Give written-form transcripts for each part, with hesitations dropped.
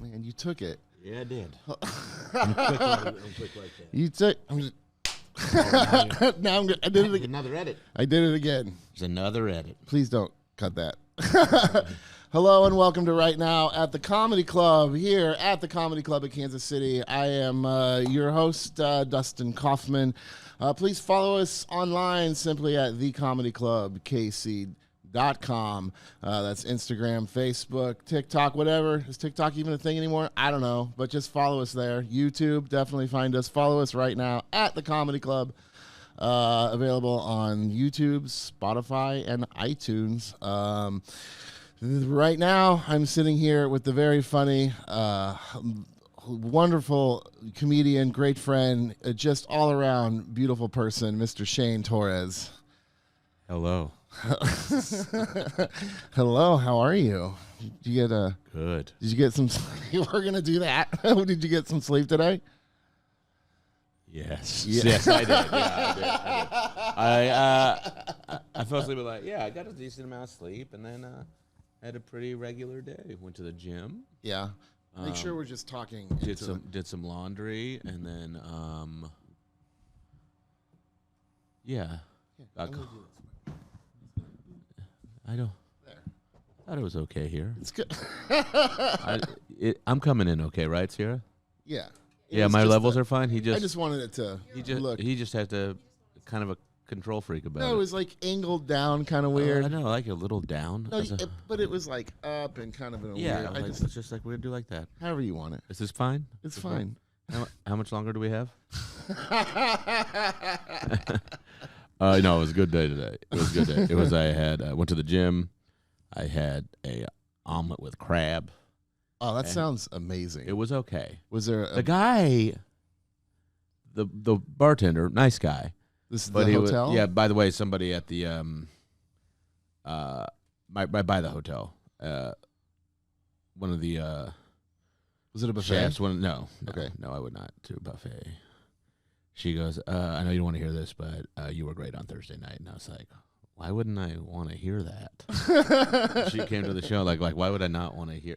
man, you took it. Yeah, I did. I'm quick like that. You took. Now I'm good. I did it again. Another edit. I did it again. There's another edit. Please don't cut that. Hello and welcome to Right Now at the Comedy Club here at the Comedy Club in Kansas City. I am your host, Dustin Kaufman. Please follow us online simply at thecomedyclubkc.com. That's Instagram, Facebook, TikTok, whatever. Is TikTok even a thing anymore? I don't know, but just follow us there. YouTube, definitely find us. Follow us right now at the Comedy Club. Available on YouTube, Spotify, and iTunes. Right now, I'm sitting here with the very funny, wonderful comedian, great friend, just all around beautiful person, Mr. Shane Torres. Hello. Hello, how are you? Did you get Good. Did you get some sleep? We're gonna do that. Did you get some sleep today? Yes. Yeah. Yes, I did. Yeah, I did. I fell asleep, but I got a decent amount of sleep, and then had a pretty regular day. Went to the gym. Yeah. Make sure we're just talking. Did some laundry, and then I don't. Thought it was okay here. It's good. I'm coming in okay, right, Sierra? Yeah. Yeah, my levels are fine. I just wanted it to look. He just had to kind of a control freak about it. No, it was like angled down, kind of weird. I know, like a little down. No, but it was like up and kind of in a yeah, weird. it's just like we're gonna do like that. However you want it. Is this fine? It's fine. How much longer do we have? No, it was a good day today. It was a good day. I went to the gym. I had a omelet with crab. Oh, that sounds amazing. It was okay. Was there the guy, the bartender, nice guy. This is the hotel? Yeah, by the way, somebody at the by the hotel. One of the was it a buffet? chefs, no, Okay. No, I would not do a buffet. She goes, I know you don't want to hear this, but you were great on Thursday night. And I was like, why wouldn't I want to hear that? She came to the show, like, why would I not want to hear,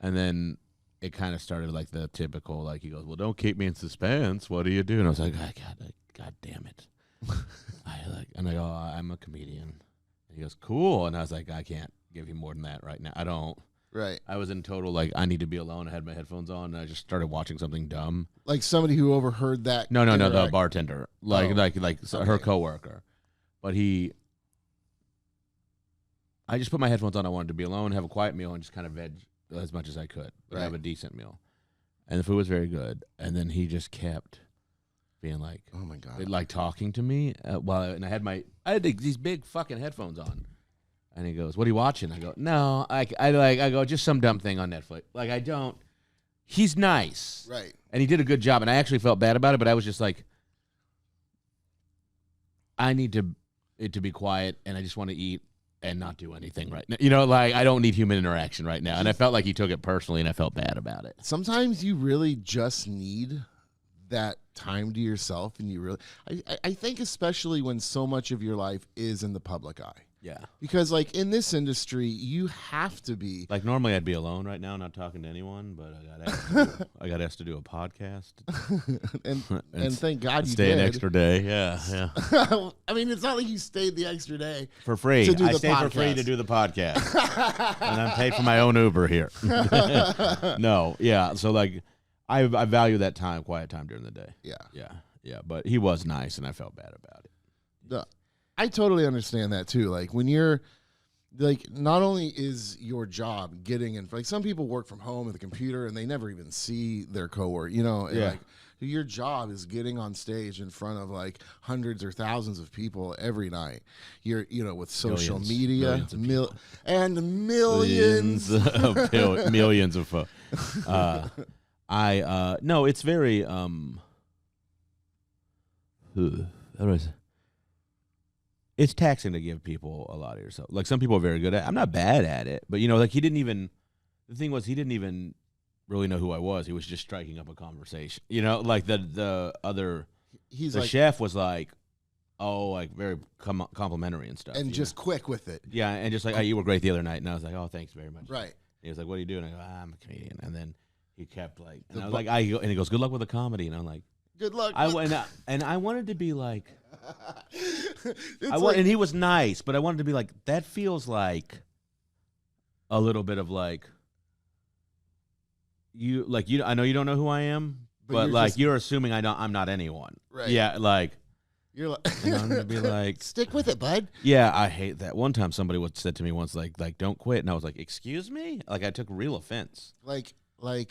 and then it kind of started like the typical, like, he goes, well, don't keep me in suspense. What do you do? And I was like, God damn it. And I go, I'm a comedian. And he goes, cool. And I was like, I can't give you more than that right now. I don't. Right. I was in total, like, I need to be alone. I had my headphones on, and I just started watching something dumb. Like somebody who overheard that. No, the bartender. Like her coworker. But I just put my headphones on. I wanted to be alone, have a quiet meal, and just kind of veg as much as I could, but have a decent meal. And the food was very good. And then he just kept being like, oh my God, like talking to me and I had these big fucking headphones on. And he goes, what are you watching? I go, no, I go, just some dumb thing on Netflix. Like, I don't. He's nice. Right. And he did a good job, and I actually felt bad about it, but I was just like, I need it to be quiet, and I just want to eat and not do anything right now. I don't need human interaction right now. And I felt like he took it personally, and I felt bad about it. Sometimes you really just need that time to yourself, and I think especially when so much of your life is in the public eye. Yeah. Because, like, in this industry, you have to be. Like, normally I'd be alone right now, not talking to anyone, but I got asked to do a podcast. and thank God you stay did. An extra day. Yeah. I mean, it's not like you stayed the extra day. For free. To do I the stayed podcast. for free to do the podcast. And I'm paid for my own Uber here. No, yeah. So, like, I value that time, quiet time during the day. Yeah. But he was nice, and I felt bad about it. I totally understand that too. Like, when you're like, not only is your job getting in, like, some people work from home with a computer and they never even see their coworker, Yeah. Like, your job is getting on stage in front of like hundreds or thousands of people every night. You're, with social media and millions millions of folks. No, it's very how do I say? It's taxing to give people a lot of yourself. Like, some people are very good at it. I'm not bad at it, but like, he didn't even really know who I was. He was just striking up a conversation. Like the chef was like, oh, like very complimentary and stuff. And just quick with it. Yeah, and just like, oh, you were great the other night. And I was like, oh, thanks very much. Right. He was like, "What are you doing?" I go, "I'm a comedian." And then he kept like, and I was like, and he goes, "Good luck with the comedy." And I'm like, "Good luck." I wanted to be like, and he was nice, but I wanted to be like, that feels like a little bit of like, I know you don't know who I am, but like you're assuming I'm not anyone. Right. Yeah, like. You're like, And I'm gonna be like, stick with it, bud. Yeah, I hate that. One time somebody said to me once, like, don't quit, and I was like, excuse me? Like, I took real offense. Like,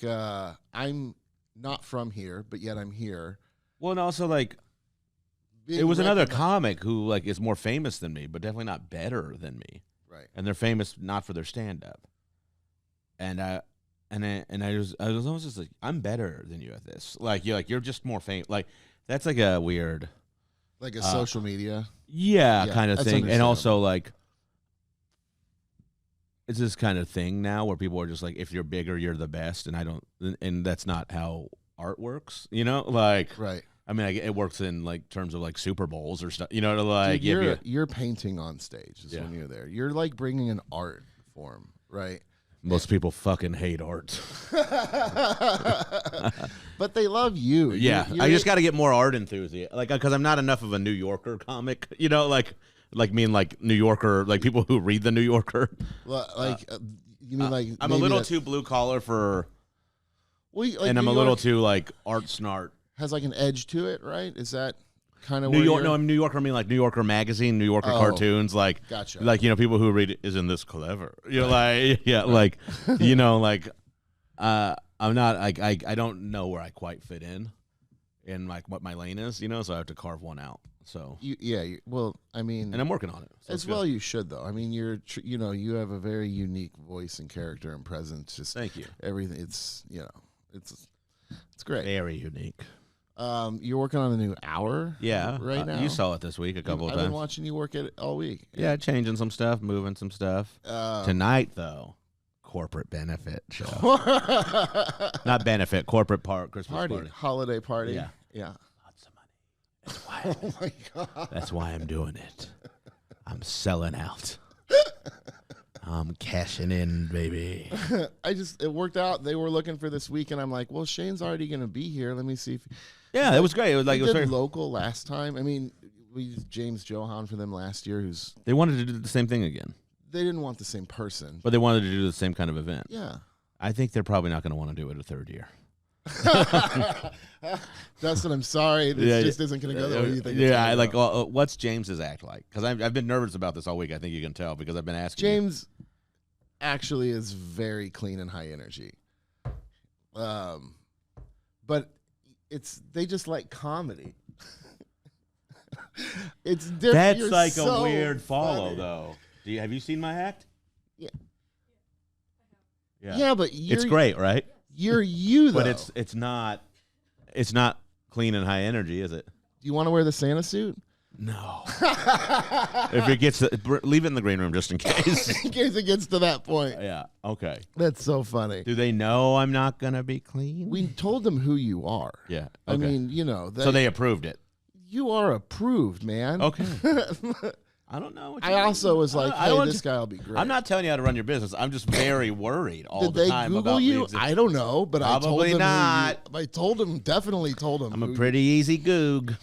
I'm not from here, but yet I'm here. Well, and also like, it was another comic who like is more famous than me, but definitely not better than me. Right. And they're famous not for their stand up. And I was almost just like, I'm better than you at this. Like you're just more famous. Like that's like a weird. Like a social media? Yeah, kind of thing. And also, like, it's this kind of thing now where people are just like, if you're bigger, you're the best. And that's not how art works, you know? Like, right. I mean, it works in, like, terms of, like, Super Bowls or stuff, you know? Like, dude, you're painting on stage when you're there. You're, like, bringing an art form, right? Most people fucking hate art. But they love you. Yeah, I just got to get more art enthusiast. Like, because I'm not enough of a New Yorker comic, you know? Like me and, like, New Yorker, like, people who read the New Yorker. You mean, like... I'm a little too blue-collar for... Well, like and I'm a little too, like, art snart. Has, like, an edge to it, right? Is that... kind of New York. No, I'm New Yorker. I mean, like New Yorker magazine, New Yorker cartoons. Like, gotcha. Like people who read it, isn't this clever? You know, like like you know, like I'm not. I don't know where I quite fit in like what my lane is. You know, so I have to carve one out. So well, I mean, and I'm working on it as well. You should though. I mean, you have a very unique voice and character and presence. Just thank you. Everything. It's great. Very unique. You're working on a new hour, right now. You saw it this week a couple of times. I've been watching you work at it all week. Yeah, changing some stuff, moving some stuff. Tonight, though, corporate benefit show. Not benefit, corporate Christmas party, holiday party. Yeah. Lots of money. That's why. Oh my god. That's why I'm doing it. I'm selling out. I'm cashing in, baby. It worked out. They were looking for this week, and I'm like, well, Shane's already going to be here. Let me see if. Yeah, it was great. It was like it was very local last time. I mean, we used James Johan for them last year. They wanted to do the same thing again. They didn't want the same person, but they wanted to do the same kind of event. Yeah, I think they're probably not going to want to do it a third year. Dustin, I'm sorry. This just isn't going to go the way you think. Yeah, like what's James's act like? Because I've been nervous about this all week. I think you can tell because I've been asking. James actually is very clean and high energy. But they just like comedy. It's different. That's You're like so a weird follow, funny. though. Have you seen my act? Yeah. Yeah, but it's great, right? You're you, though. But it's not clean and high energy, is it? Do you want to wear the Santa suit? No. If it gets, leave it in the green room just in case. In case it gets to that point. Yeah. Okay. That's so funny. Do they know I'm not gonna be clean? We told them who you are. Yeah. Okay. I mean, so they approved it. You are approved, man. Okay. I don't know. I also was like, hey, this guy will be great. I'm not telling you how to run your business. I'm just very worried all the time Did they Google you? I don't know, but probably I told them. Definitely told them. I'm a pretty easy goog.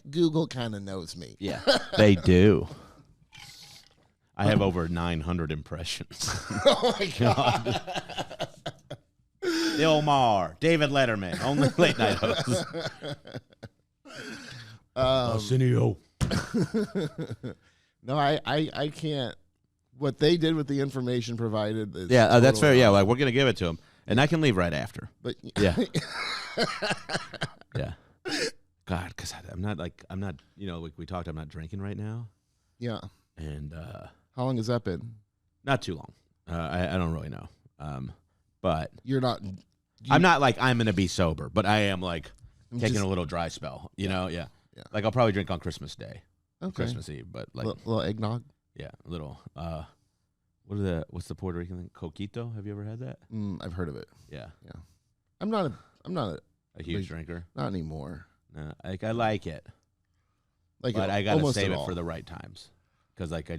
Google kind of knows me. Yeah, they do. I have over 900 impressions. Oh my god. Bill Maher, David Letterman, only late night hosts. Arsenio. No, I can't. What they did with the information provided is that's fair. Yeah, like we're gonna give it to them, and I can leave right after. But yeah, yeah. God, because I'm not. You know, like we talked. I'm not drinking right now. Yeah. And how long has that been? Not too long. I don't really know. But you're not. I'm not like I'm gonna be sober, but I am like taking a little dry spell. You know, yeah. Like I'll probably drink on Christmas Day, Christmas Eve, but like little eggnog. Yeah, a little. What's the Puerto Rican thing? Coquito. Have you ever had that? I've heard of it. Yeah. Yeah. I'm not a huge drinker. Not anymore. No, like I like it. But I gotta save it for the right times, because like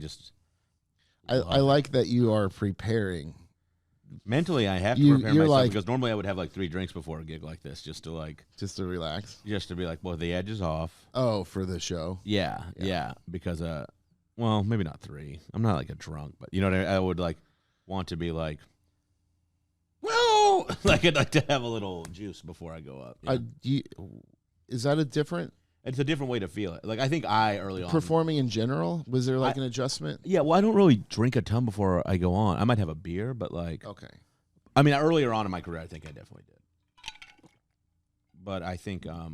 I like that you are preparing. Mentally, I have to prepare myself because normally I would have like 3 drinks before a gig like this, just to relax, just to be like, well, the edge is off. Oh, for the show. Yeah. Because well, maybe not 3. I'm not like a drunk, but you know what I would like want to be like, well, like I'd like to have a little juice before I go up. Is that a different? It's a different way to feel it. Like I think early on performing in general, was there like an adjustment? Yeah, well, I don't really drink a ton before I go on. I might have a beer, but like, okay. I mean, earlier on in my career, I think I definitely did. But I think I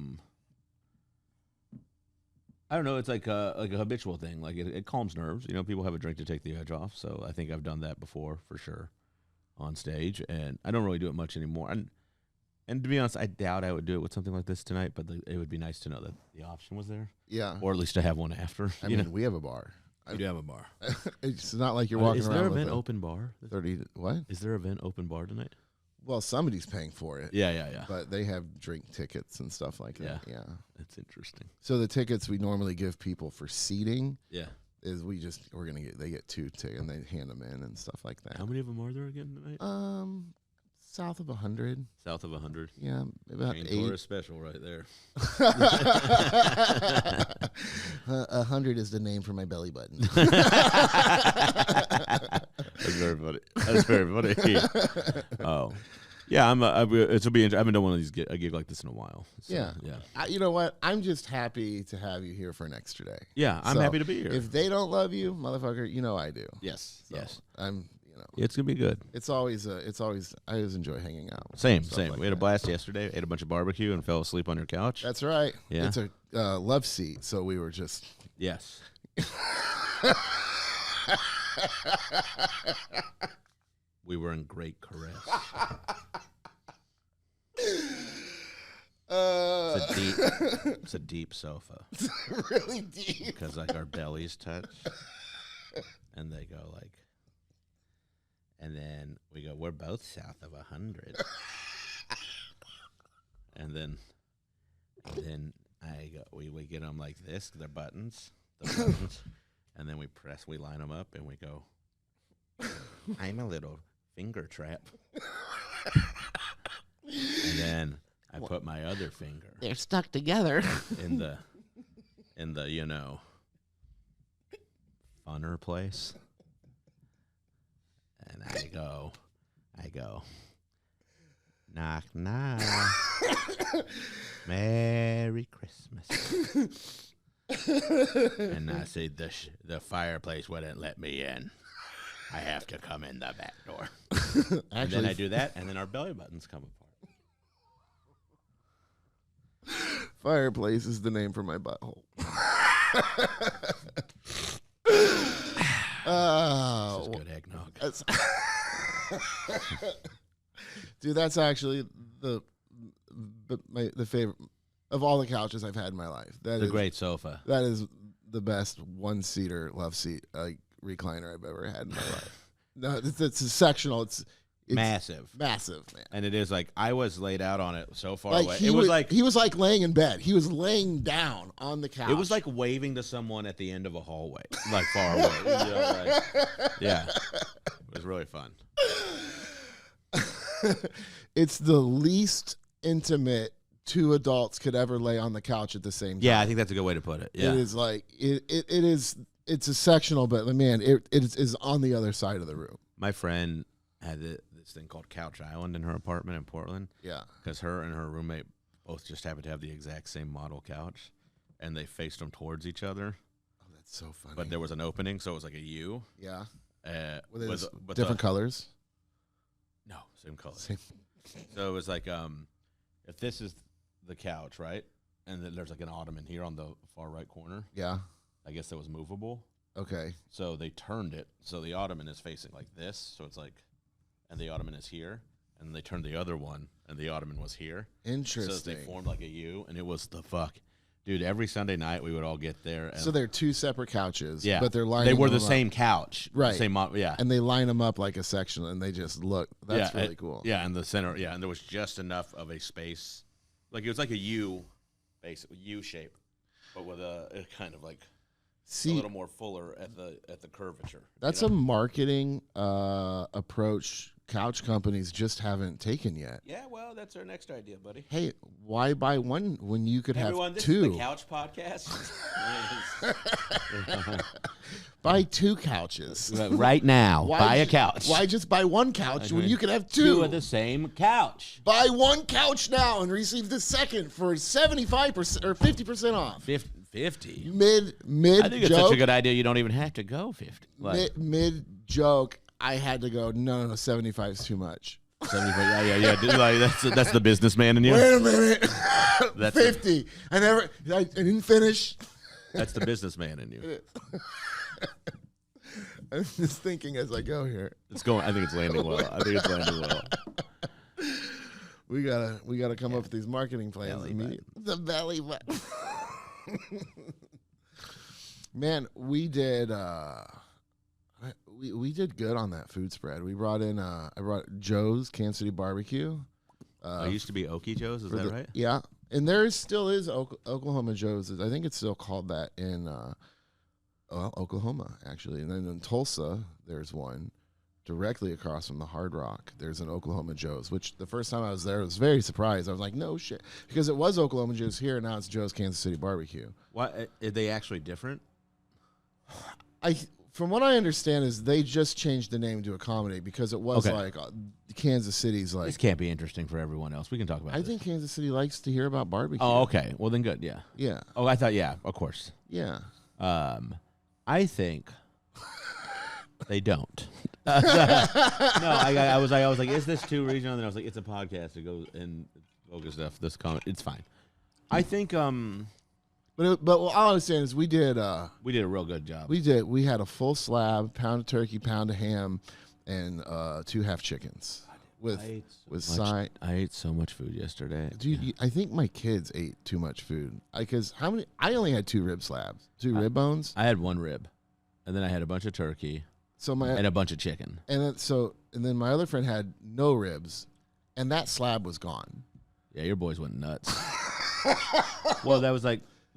don't know. It's like a habitual thing. Like it calms nerves. You know, people have a drink to take the edge off. So I think I've done that before for sure on stage, and I don't really do it much anymore. And to be honest, I doubt I would do it with something like this tonight, but it would be nice to know that the option was there. Yeah. Or at least to have one after. I mean, we have a bar. You do have a bar. It's not like you're walking around. Is there event open bar? 30, what? Is there event open bar tonight? Well, somebody's paying for it. Yeah. But they have drink tickets and stuff like that. Yeah. That's interesting. So the tickets we normally give people for seating. Yeah. Is they get 2 tickets and they hand them in and stuff like that. How many of them are there again tonight? South of 100. South of 100. Yeah, about 8. Torres special right there. 100 is the name for my belly button. That's very funny. That's very funny. Oh, yeah. I've been doing one of these a gig like this in a while. So, yeah. You know what? I'm just happy to have you here for an extra day. Yeah, I'm happy to be here. If they don't love you, motherfucker, you know I do. Yes. It's gonna be good. I always enjoy hanging out. Same. Like we had a blast yesterday. Ate a bunch of barbecue and fell asleep on your couch. That's right. Yeah. It's a love seat, so we were just. Yes. We were in great caress. It's a deep sofa. It's really deep. Because like our bellies touch, and they go like. And then we go, we're both south of 100. and then I go, we get them like this, they're buttons, and then we line them up, and we go, I'm a little finger trap. And then I put my other finger. They're stuck together. in the funner place. And I go, knock, knock, Merry Christmas. And I say, the fireplace wouldn't let me in. I have to come in the back door. And then I do that, and then our belly buttons come apart. Fireplace is the name for my butthole. This is good eggnog. Dude, that's actually the favorite of all the couches I've had in my life. That is great sofa. That is the best 1-seater love seat recliner I've ever had in my life. No, it's a sectional. It's massive, man. And it is like I was laid out on it so far away. He was like laying in bed. He was laying down on the couch. It was like waving to someone at the end of a hallway, like far away. Yeah, it was really fun. It's the least intimate 2 adults could ever lay on the couch at the same time. Yeah, I think that's a good way to put it. Yeah, it is like it's a sectional, but man, it is on the other side of the room. My friend had this thing called Couch Island in her apartment in Portland. Yeah, because her and her roommate both just happened to have the exact same model couch, and they faced them towards each other. Oh, that's so funny. But there was an opening, so it was like a U. Yeah. With different colors. No, same color. Same. So it was like, if this is the couch, right, and then there's like an ottoman here on the far right corner. Yeah. I guess that was movable. Okay. So they turned it, so the ottoman is facing like this. So it's like, and the ottoman is here, and they turned the other one, and the ottoman was here. Interesting. So they formed like a U, and it was the fuck. Dude, every Sunday night we would all get there. And so they're 2 separate couches. Yeah. But they're lining They were them the up. same couch. Right. Same, yeah. And they line them up like a section, and they just look. That's really cool. Yeah, in the center. Yeah, and there was just enough of a space. Like, it was like a U, basically, U shape, but with a kind of like. See, a little more fuller at the curvature. that's a marketing approach couch companies just haven't taken yet. Yeah, well, that's our next idea, buddy. Hey, why buy one when you could Everyone, have this two? is the Couch Podcast. Buy 2 couches. Right now, Why buy a ju- couch. Why just buy one couch when you could have 2? Two of the same couch. Buy one couch now and receive the second for 75% or 50% off. 50. Mid I think it's joke. such a good idea. You don't even have to go 50. Like, Mid joke. I had to go. No, 75 is too much. 75. Yeah. Dude, like, that's the businessman in you. Wait a minute. That's 50. I didn't finish. That's the businessman in you. I'm just thinking as I go here. It's going. I think it's landing well. We gotta come up with these marketing plans. Belly Immediately. The belly button. Man, we did we did good on that food spread. We brought in I brought Joe's Kansas City barbecue. It used to be Okie Joe's. Is that right? Yeah, and there still is Oklahoma Joe's. I think it's still called that in Oklahoma actually, and then in Tulsa there's one directly across from the Hard Rock. There's an Oklahoma Joe's, which the first time I was there I was very surprised. I was like, no shit, because it was Oklahoma Joe's here, now it's Joe's Kansas City barbecue. Why are they actually different? From what I understand is they just changed the name to accommodate because it was like Kansas City's like. This can't be interesting for everyone else. We can talk about I this. think Kansas City likes to hear about barbecue. Oh, okay. Well, then good. Yeah. Yeah. Oh, I thought. Yeah, of course. Yeah. I think they don't. No, I was like, is this too regional? And then I was like, it's a podcast. It goes and focus stuff. This comment, it's fine. I think. But what all I was saying is we did a real good job. We had a full slab, pound of turkey, pound of ham, and 2 half chickens with side. I ate so much food yesterday, dude. I think my kids ate too much food because how many? I only had 2 rib slabs, 2 rib bones. I had 1 rib, and then I had a bunch of turkey, and a bunch of chicken, and then my other friend had no ribs, and that slab was gone. Yeah, your boys went nuts. Well,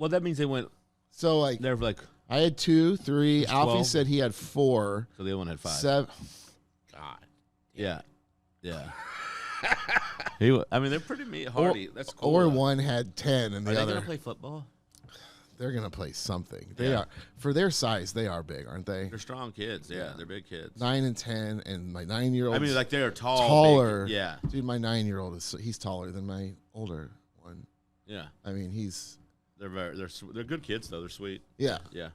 that means they went. So like they're like. I had 2, 3. Alfie 12. said he had 4. So the other one had 5. 7. God. Yeah. I mean, they're pretty hardy. That's cool. Or one had 10, and the Are they other. gonna play football? They're gonna play something. They are for their size. They are big, aren't they? They're strong kids. Yeah, they're big kids. 9 and 10, and my 9-year-old. I mean, like they're tall, taller. Big. Yeah, dude, my 9-year-old he's taller than my older one. Yeah, I mean they're good kids though. They're sweet. Yeah, yeah.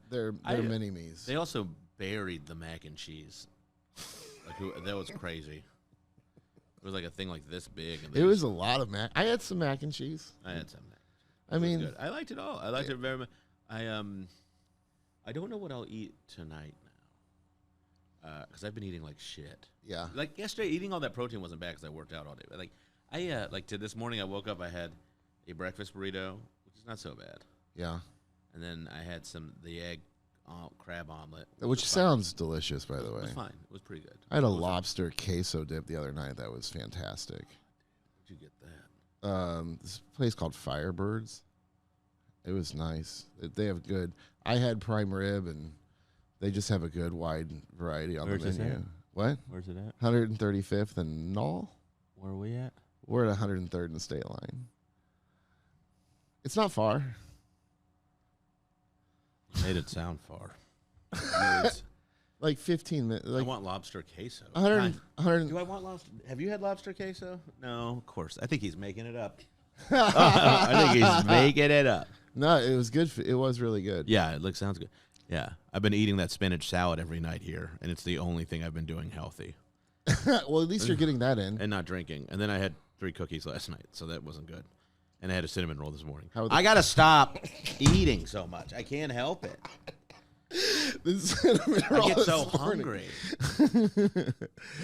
They're mini me's. They also buried the mac and cheese. That was crazy. It was like a thing like this big. And it was a lot of mac. I had some mac and cheese. I had some mac. I mean, good. I liked it all. I liked it very much. I don't know what I'll eat tonight now, because I've been eating like shit. Yeah. Like yesterday, eating all that protein wasn't bad because I worked out all day. But this morning I woke up, I had a breakfast burrito, which is not so bad. Yeah. And then I had the egg crab omelet, which sounds delicious, by the way. It was fine. It was pretty good. I had a lobster queso dip the other night. That was fantastic. Where'd you get that? This place called Firebirds. It was nice. They have good. I had prime rib, and they just have a good wide variety on the menu. What? Where's it at? 135th and Knoll. Where are we at? We're at 103rd and State Line. It's not far. You made it sound far. Like 15 minutes. I want lobster queso. 100. Do I want lobster? Have you had lobster queso? No, of course. I think he's making it up. I think he's making it up. No, it was good. It was really good. Yeah, sounds good. Yeah, I've been eating that spinach salad every night here, and it's the only thing I've been doing healthy. Well, at least you're getting that in. And not drinking. And then I had 3 cookies last night, so that wasn't good. And I had a cinnamon roll this morning. I got to stop eating so much. I can't help it. I get so hungry.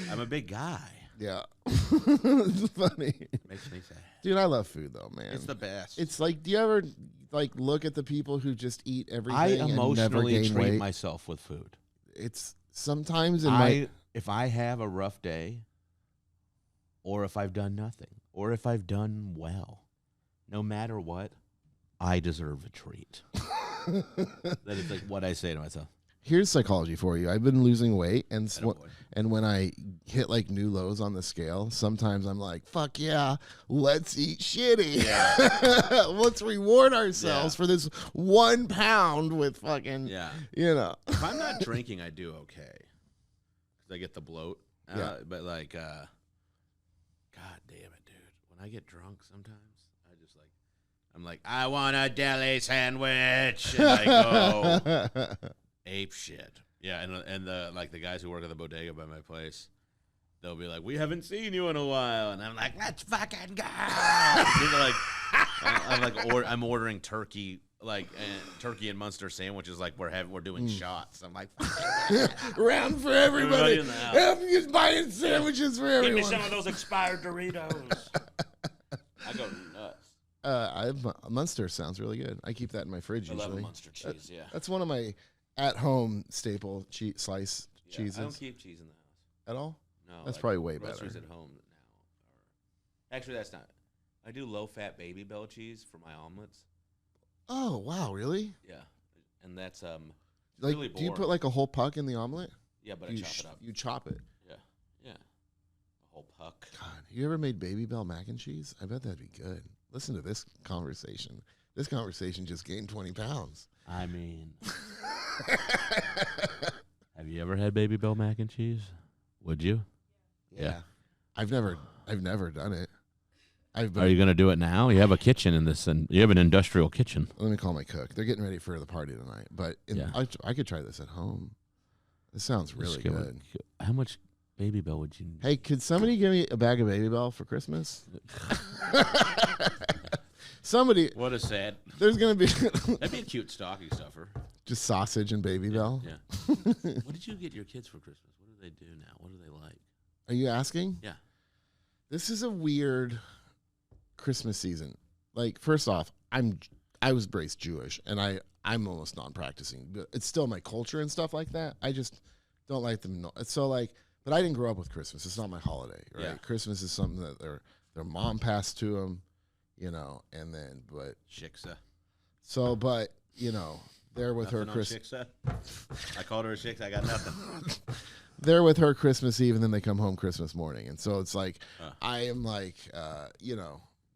I'm a big guy. Yeah. It's funny. Makes me sad. Dude, I love food, though, man. It's the best. It's like, do you ever look at the people who just eat everything I and never emotionally gain treat weight? myself with food. It's sometimes if I have a rough day, or if I've done nothing, or if I've done well, no matter what, I deserve a treat. That is like what I say to myself. Here's psychology for you. I've been losing weight, and Attaboy. and when I hit like new lows on the scale, sometimes I'm like, "Fuck yeah, let's eat shitty. Yeah. Let's reward ourselves for this 1 pound with fucking, Yeah. you know." If I'm not drinking, I do okay. Because I get the bloat. Yeah. But like, God damn it, dude. When I get drunk sometimes, I'm like, I want a deli sandwich. And I go ape shit. Yeah, and the guys who work at the bodega by my place, they'll be like, we haven't seen you in a while. And I'm like, let's fucking go. I'm ordering turkey. Turkey and Munster sandwiches, like we're doing shots. I'm like, round for everybody. in the house. Everybody's buying sandwiches for everyone. Give me some of those expired Doritos. I go nuts. Munster sounds really good. I keep that in my fridge usually. I love Munster cheese. That's one of my at-home staple slice cheeses. I don't keep cheese in the house At all? No, that's probably way better. Groceries at home now. Actually, that's not. I do low-fat Baby Bell cheese for my omelets. Oh wow, really? Yeah, and that's like, really boring. do you put like a whole puck in the omelet? Yeah, but I chop it up. You chop it. Yeah, a whole puck. God, you ever made Baby Bell mac and cheese? I bet that'd be good. Listen to this conversation. This conversation just gained 20 pounds. I mean, have you ever had Baby Bell mac and cheese? Would you? Yeah. I've never done it. Are you going to do it now? You have a kitchen in this, and you have an industrial kitchen. Let me call my cook. They're getting ready for the party tonight, but I could try this at home. This sounds really good. How much Baby Bell would you? Hey, could somebody give me a bag of Baby Bell for Christmas? Somebody. What a sad. There's gonna be. That'd be a cute stocking stuffer. Just sausage and Baby Bell. Yeah. What did you get your kids for Christmas? What do they do now? What do they like? Are you asking? Yeah. This is a weird Christmas season. Like, first off, I was raised Jewish, and I'm almost non-practicing, but it's still my culture and stuff like that. I just don't like them. So like, but I didn't grow up with Christmas. It's not my holiday, right? Yeah. Christmas is something that their mom passed to them, and then Shiksa. So, but they're with Nothing her Christmas. Shiksa? I called her a Shiksa. I got nothing. They're with her Christmas Eve, and then they come home Christmas morning, and so it's like I am like,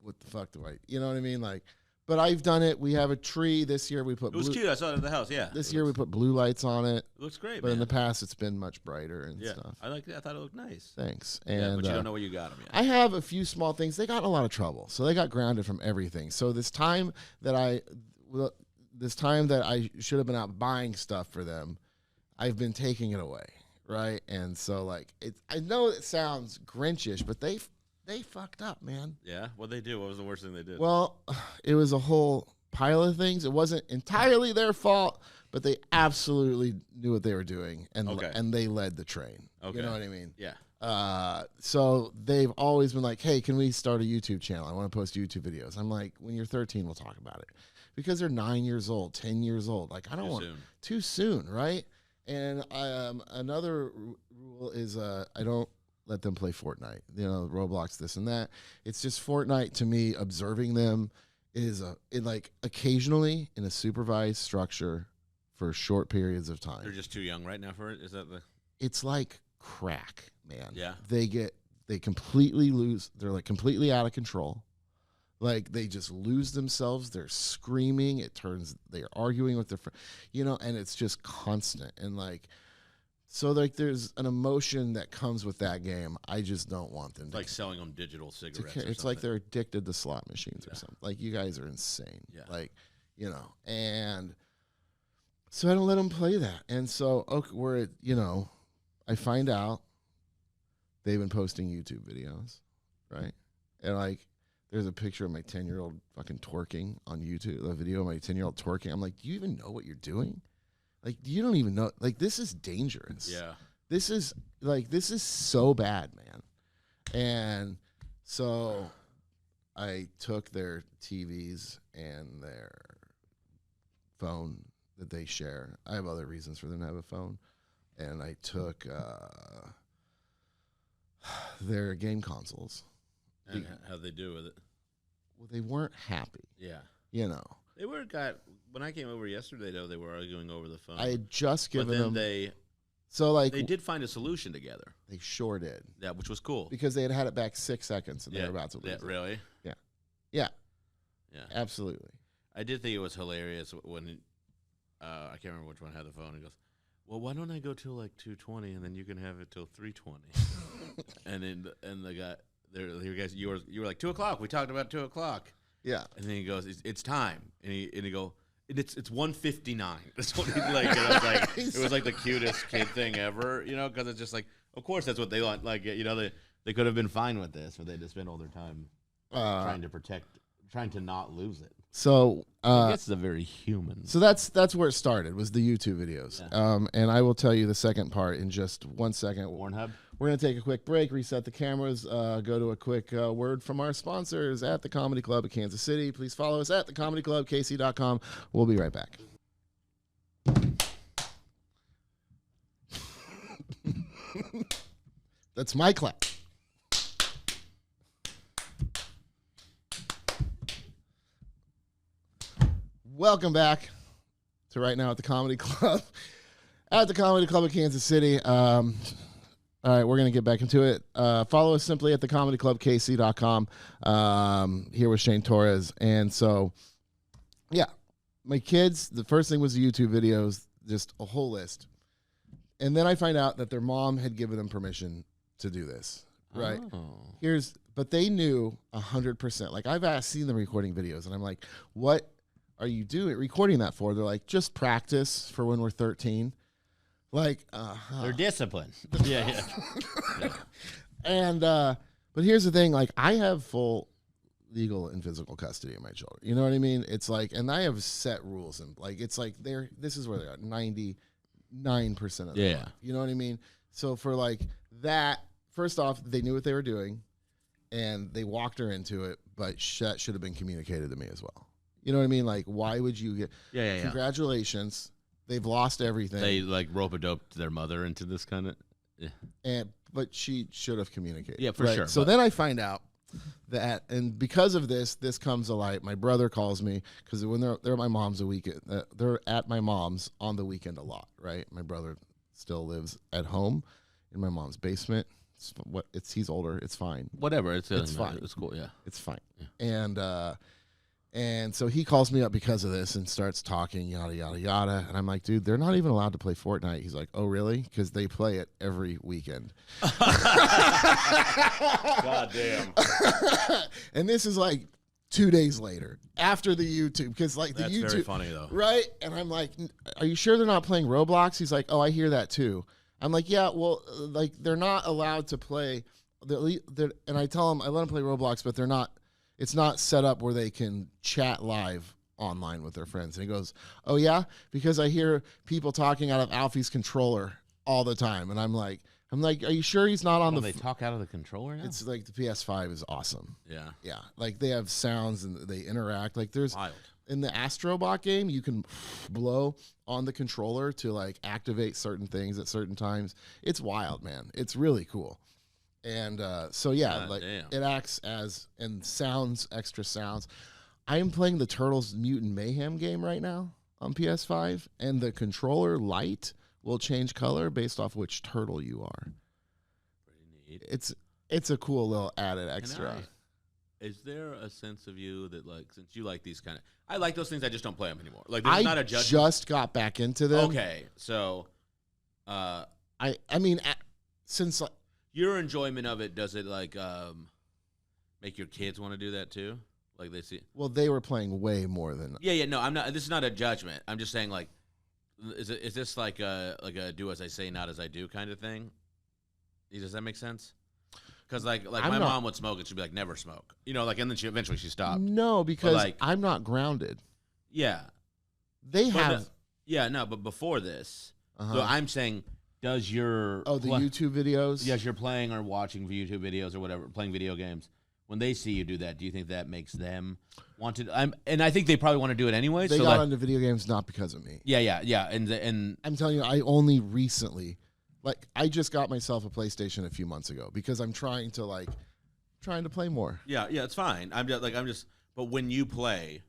what the fuck do I? You know what I mean? Like, but I've done it. We have a tree this year. We put. It was cute. I saw it at the house. Yeah. This year we put blue lights on it. It looks great. But man. in the past, it's been much brighter and stuff. I like it. I thought it looked nice. Thanks. Yeah, And but you don't know where you got them yet. I have a few small things. They got in a lot of trouble, so they got grounded from everything. So this time that I should have been out buying stuff for them, I've been taking it away, right? And so like I know it sounds Grinchish, but they fucked up, man. Yeah, what'd they do? What was the worst thing they did? Well, it was a whole pile of things. It wasn't entirely their fault, but they absolutely knew what they were doing, and they led the train. Okay. You know what I mean? Yeah. So they've always been like, hey, can we start a YouTube channel? I want to post YouTube videos. I'm like, when you're 13, we'll talk about it. Because they're 9 years old, 10 years old. Like, I don't want too soon, right? And another rule is I don't let them play Fortnite. Roblox, this and that. It's just Fortnite to me. Observing them is occasionally in a supervised structure for short periods of time. They're just too young right now for it. Is that the? It's like crack, man. Yeah. They completely lose. They're like completely out of control. Like they just lose themselves. They're screaming. They're arguing with their friend, and it's just constant. And like, so like there's an emotion that comes with that game. I just don't want them to. Like selling them digital cigarettes. It's like they're addicted to slot machines or something. Like you guys are insane. Yeah. Like, and so I don't let them play that. And so I find out they've been posting YouTube videos, right? And like, there's a picture of my 10-year-old fucking twerking on YouTube, a video of my 10-year-old twerking. I'm like, do you even know what you're doing? Like, you don't even know. Like, this is dangerous. Yeah. This is so bad, man. And so I took their TVs and their phone that they share. I have other reasons for them to have a phone. And I took their game consoles. And how'd they do with it? Well, they weren't happy. Yeah. They were when I came over yesterday, though, they were arguing over the phone. I had just given them. They did find a solution together. They sure did. Yeah, which was cool. Because they had it back 6 seconds and they were about to lose it. Really? Yeah. Yeah. Absolutely. I did think it was hilarious when I can't remember which one had the phone. He goes, "Well, why don't I go till like 2:20 and then you can have it till 3:20?" and the guy, you guys, you were like 2:00. We talked about 2:00. Yeah. And then he goes, "It's time," and he go. It's 1:59. That's what he's like. And I was like, it was like the cutest kid thing ever, because it's just like, of course that's what they want. Like, they could have been fine with this, but they just spent all their time trying to not lose it. So I guess it's a very human. So that's where it started, was the YouTube videos. Yeah. And I will tell you the second part in just 1 second. Pornhub. We're going to take a quick break, reset the cameras, go to a quick word from our sponsors at the Comedy Club of Kansas City. Please follow us at thecomedyclubkc.com. We'll be right back. That's my clap. Welcome back to Right Now at the Comedy Club. At the Comedy Club of Kansas City. All right, we're going to get back into it. Follow us simply at thecomedyclubkc.com. Here with Shane Torres. And so, yeah, my kids, the first thing was the YouTube videos, just a whole list. And then I find out that their mom had given them permission to do this, right? Oh. But they knew 100%. Like, I've seen them recording videos, and I'm like, what are you recording that for? They're like, just practice for when we're 13. Like, they're disciplined. Yeah. And but here's the thing, like, I have full legal and physical custody of my children. You know what I mean? It's like, and I have set rules, and like, it's like this is where they're at 99% of the time. You know what I mean? So for like that, first off, they knew what they were doing, and they walked her into it, but that should have been communicated to me as well. You know what I mean? Like, why would you get? Yeah. Congratulations. They've lost everything. They like rope-a-doped their mother into this kind of. Yeah. But she should have communicated. Yeah, for sure. So then I find out that, and because of this comes to light. My brother calls me because when they're at my mom's a weekend, they're at my mom's on the weekend a lot, right? My brother still lives at home in my mom's basement. He's older. It's fine. Whatever. It's fine. It's cool. Yeah. It's fine. Yeah. And so he calls me up because of this and starts talking, yada, yada, yada. And I'm like, dude, they're not even allowed to play Fortnite. He's like, oh, really? Because they play it every weekend. God damn. And this is like 2 days later after the YouTube. Because like the That's YouTube. very funny, though. Right? And I'm like, are you sure they're not playing Roblox? He's like, oh, I hear that too. I'm like, yeah, well, like they're not allowed to play. And I tell them, I let them play Roblox, but they're not. It's not set up where they can chat live online with their friends. And he goes, oh, yeah? Because I hear people talking out of Alfie's controller all the time. And I'm like, are you sure he's not on They talk out of the controller now? It's like the PS5 is awesome. Yeah. Yeah. Like they have sounds and they interact. Like there's wild. In the Astrobot game, you can blow on the controller to like activate certain things at certain times. It's wild, man. It's really cool. And so, yeah, God, like damn. it acts as and sounds, extra sounds. I am playing the Turtles Mutant Mayhem game right now on PS5, and the controller light will change color based off which turtle you are. Pretty neat. It's a cool little added extra. Is there a sense of you that, like, since you like these kind of, I like those things, I just don't play them anymore. Like, there's not a judgment. Just got back into them. Okay, so, I mean, since like. Your enjoyment of it, does it like make your kids want to do that too? Like they see. Well, they were playing way more than. Yeah. No, I'm not. This is not a judgment. I'm just saying, like, is this like a do as I say, not as I do kind of thing? Does that make sense? Because like my mom would smoke and she'd be like, never smoke. You know, like, and then eventually she stopped. No, because like, I'm not grounded. Yeah. They have. But before this, so I'm saying. Does your the YouTube videos? Yes, you're playing or watching YouTube videos or whatever, playing video games. When they see you do that, do you think that makes them want to? And I think they probably want to do it anyway. They got into video games not because of me. Yeah. And I'm telling you, I only recently, like, I just got myself a PlayStation a few months ago because I'm trying to play more. Yeah, it's fine. But when you play,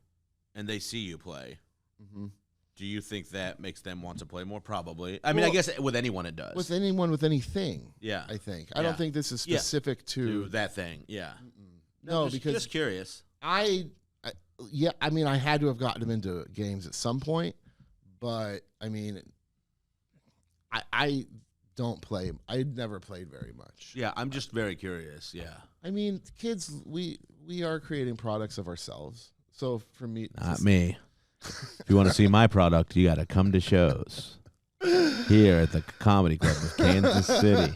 and they see you play, Mm-hmm. do you think that makes them want to play more? Probably. I mean, I guess with anyone it does. With anyone with anything. Yeah. I think. I don't think this is specific to that thing. Yeah. No, because just curious. I mean, I had to have gotten him into games at some point, but I mean, I don't play. I never played very much. Yeah, I'm just very curious. Yeah. I mean, kids, we are creating products of ourselves. So for me, not me. If you want to see my product, you got to come to shows here at the Comedy Club of Kansas City.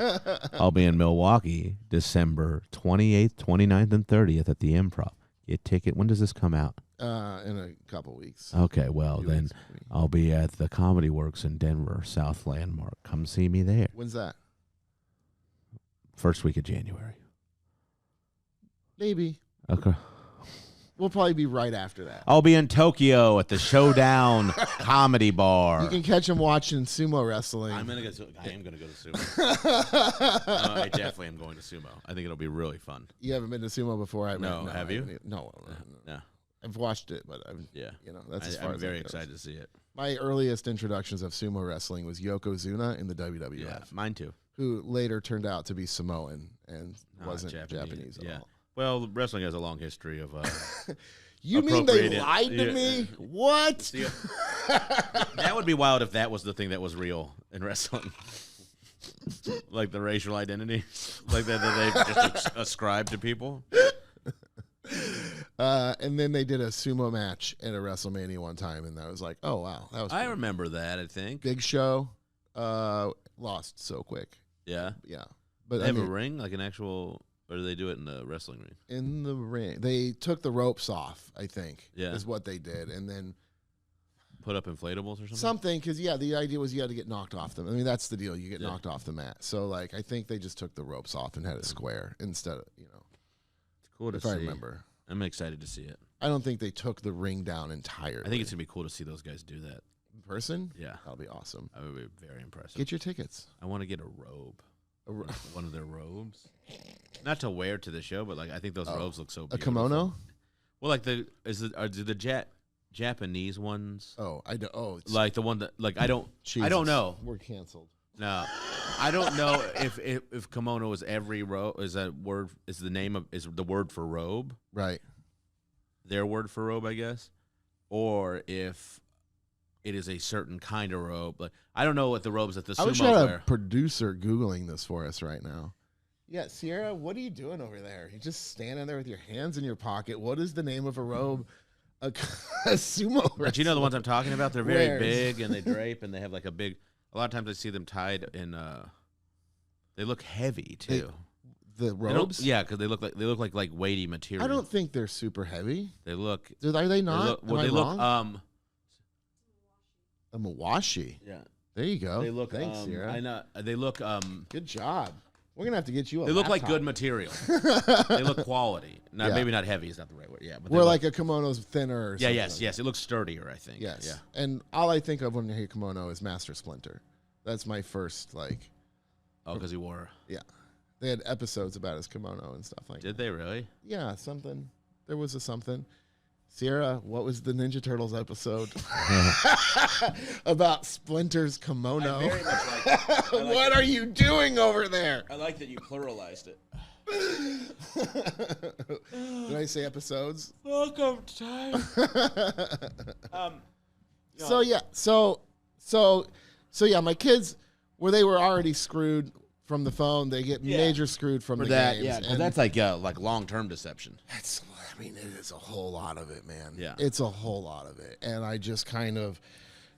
I'll be in Milwaukee December 28th, 29th, and 30th at the Improv. Get ticket. When does this come out? In a couple weeks. Okay, well, then I'll be at the Comedy Works in Denver, South Landmark. Come see me there. When's that? First week of January. Maybe. Okay. We'll probably be right after that. I'll be in Tokyo at the Showdown Comedy Bar. You can catch him watching sumo wrestling. I am gonna go to sumo. I definitely am going to sumo. I think it'll be really fun. You haven't been to sumo before? No, have you? No. I've watched it, but that's as far as I'm very excited to see it. My earliest introductions of sumo wrestling was Yokozuna in the WWF. Yeah, mine too. Who later turned out to be Samoan and wasn't Japanese at all. Well, wrestling has a long history of. You mean they lied to me? What? That would be wild if that was the thing that was real in wrestling. Like the racial identity, like that they just ascribe to people. And then they did a sumo match at a WrestleMania one time, and I was like, "Oh wow, that was." I remember that. I think Big Show lost so quick. Yeah, but they have a ring, like an actual. Or do they do it in the wrestling ring? In the ring. They took the ropes off, I think, yeah. is what they did. And then put up inflatables or something? Something, because, the idea was you had to get knocked off them. I mean, that's the deal. You get knocked off the mat. So, like, I think they just took the ropes off and had it square instead of, It's cool to see. If I remember. I'm excited to see it. I don't think they took the ring down entirely. I think it's going to be cool to see those guys do that. In person? Yeah. That'll be awesome. That would be very impressive. Get your tickets. I want to get a robe. One of their robes. Not to wear to the show, but like I think those robes look so beautiful. A kimono? Well, like do the Japanese ones? Oh, I don't. Oh, it's like the one that I don't know. We're canceled. No, I don't know if kimono is every robe. Is that word? Is the word for robe? Right. Their word for robe, I guess, or if it is a certain kind of robe. Like I don't know what the robes that the sumo wear. I wish I had a producer Googling this for us right now. Yeah, Sierra, what are you doing over there? You're just standing there with your hands in your pocket. What is the name of a robe a sumo wrestler? But you know the ones I'm talking about? They're very big and they drape and they have like a lot of times I see them tied in they look heavy too. The robes? Yeah, because they look like weighty material. I don't think they're super heavy. They look. Are they not? Am I wrong? A mawashi. Yeah. There you go. They look. Thanks, Sierra. I know. They look. Good job. We're gonna have to get you. They look like good material. They look quality. Maybe not heavy is not the right word. Yeah, but we're like a kimono's thinner. Or yeah. Yes. It looks sturdier. I think. Yes. Yeah. And all I think of when I hear kimono is Master Splinter. That's my first like. Oh, because he wore. Yeah, they had episodes about his kimono and stuff like. Did they really? Yeah, something. There was a something. Sierra, what was the Ninja Turtles episode about Splinter's kimono? I very much like what are you doing over there? I like that you pluralized it. Did I say episodes? Welcome time. So my kids, where they were already screwed from the phone, they get major screwed from the games. Yeah, and that's like long-term deception. It is a whole lot of it, man. Yeah. It's a whole lot of it. And I just kind of,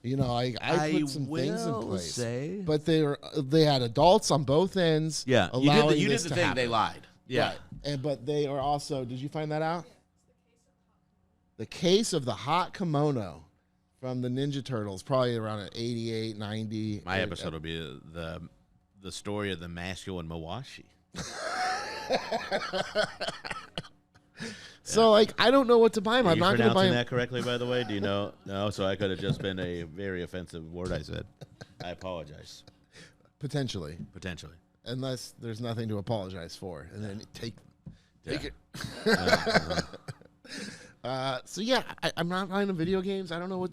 I put some things in place. But they had adults on both ends. Yeah, you did the thing, happen. They lied. Yeah. Right. But they are also, did you find that out? The case of the hot kimono from the Ninja Turtles, probably around 88, 90. My episode will be the story of the masculine mawashi. So, I don't know what to buy him. I'm not going to buy him. That correctly, by the way? Do you know? No, so I could have just been a very offensive word I said. I apologize. Potentially. Unless there's nothing to apologize for. And then take it. So yeah, I'm not buying them video games. I don't know what